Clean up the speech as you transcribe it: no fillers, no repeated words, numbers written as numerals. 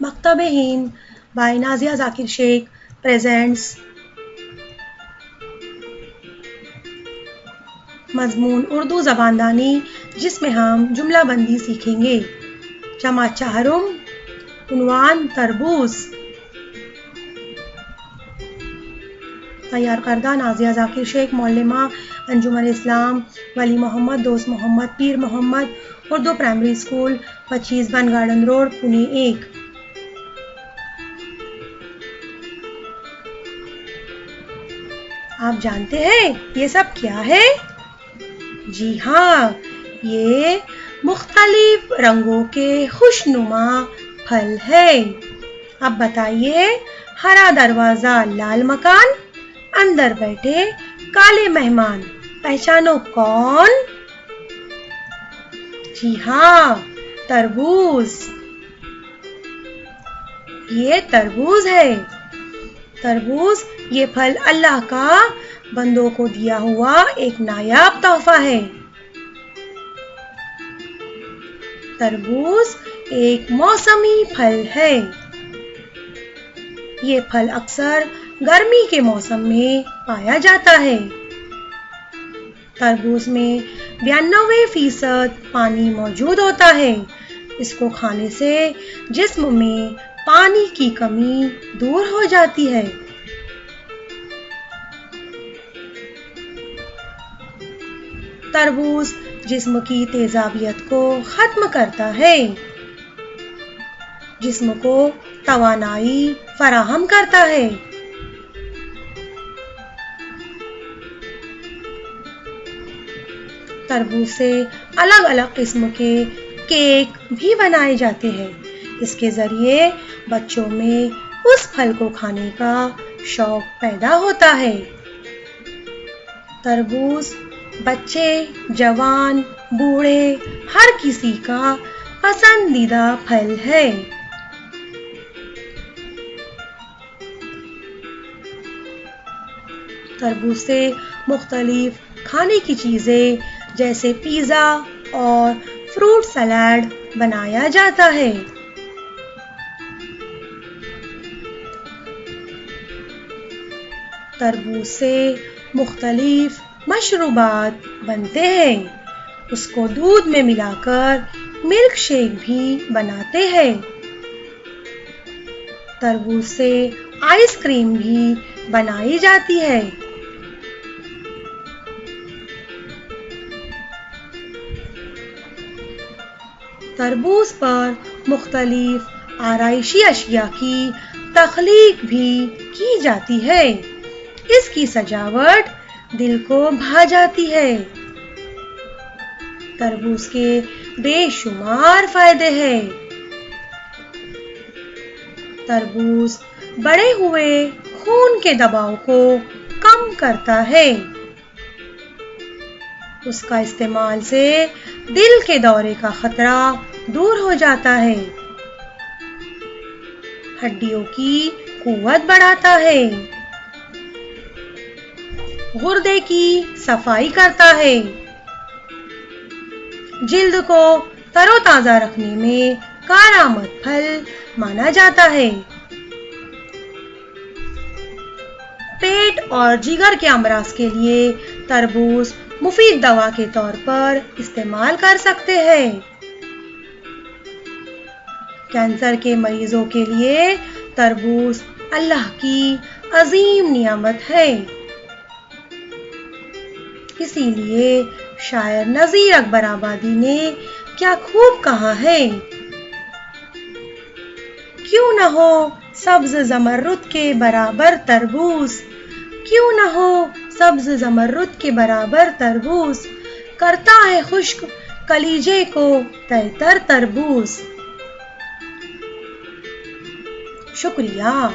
مکتب ہند by Nazia Zakir Sheikh presents مضمون اردو زبان دانی، جس میں ہم جملہ بندی سیکھیں گے۔ جمع چہارم، عنوان تربوز۔ تیار کردہ نازیہ ذاکر شیخ، معلمہ انجمن اسلام ولی محمد دوست محمد پیر محمد اردو پرائمری اسکول 25 بن گارڈن روڈ پونے 1۔ آپ جانتے ہیں یہ سب کیا ہے؟ جی ہاں، یہ مختلف رنگوں کے خوشنما پھل ہے۔ اب بتائیے، ہرا دروازہ لال مکان، اندر بیٹھے کالے مہمان، پہچانو کون؟ جی ہاں، تربوز۔ یہ تربوز ہے۔ تربوز یہ پھل اللہ کا بندوں کو دیا ہوا ایک نایاب تحفہ ہے۔ تربوز ایک موسمی پھل ہے۔ یہ پھل اکثر گرمی کے موسم میں پایا جاتا ہے۔ تربوز میں 92% پانی موجود ہوتا ہے۔ اس کو کھانے سے جسم میں پانی کی کمی دور ہو جاتی ہے۔ تربوز جسم کی تیزابیت کو ختم کرتا ہے، جسم کو توانائی فراہم کرتا ہے۔ تربوز سے الگ الگ قسم کے کیک بھی بنائے جاتے ہیں۔ اس کے ذریعے بچوں میں اس پھل کو کھانے کا شوق پیدا ہوتا ہے۔ تربوز بچے، جوان، بوڑھے، ہر کسی کا پسندیدہ پھل ہے۔ تربوز سے مختلف کھانے کی چیزیں جیسے پیزا اور فروٹ سلاڈ بنایا جاتا ہے۔ تربوز سے مختلف مشروبات بنتے ہیں۔ اس کو دودھ میں ملا کر ملک شیک بھی بناتے ہیں۔ تربوز سے آئس کریم بھی بنائی جاتی ہے۔ تربوز پر مختلف آرائشی اشیاء کی تخلیق بھی کی جاتی ہے۔ اس کی سجاوٹ دل کو بھا جاتی ہے۔ تربوز کے بے شمار فائدے ہیں۔ تربوز بڑھے ہوئے خون کے دباؤ کو کم کرتا ہے۔ اس کا استعمال سے دل کے دورے کا خطرہ دور ہو جاتا ہے۔ ہڈیوں کی قوت بڑھاتا ہے۔ گردے کی صفائی کرتا ہے۔ جلد کو تر و تازہ رکھنے میں کارآمد پھل مانا جاتا ہے۔ پیٹ اور جگر کے امراض کے لیے تربوز مفید دوا کے طور پر استعمال کر سکتے ہیں۔ کینسر کے مریضوں کے لیے تربوز اللہ کی عظیم نعمت ہے۔ اسی لیے شاعر نذیر اکبر آبادی نے کیا خوب کہا ہے، کیوں نہ ہو سبز زمرد کے برابر تربوز، کیوں نہ ہو سبز زمرد کے برابر تربوز، کرتا ہے خشک کلیجے کو تہتر تربوز۔ شکریہ۔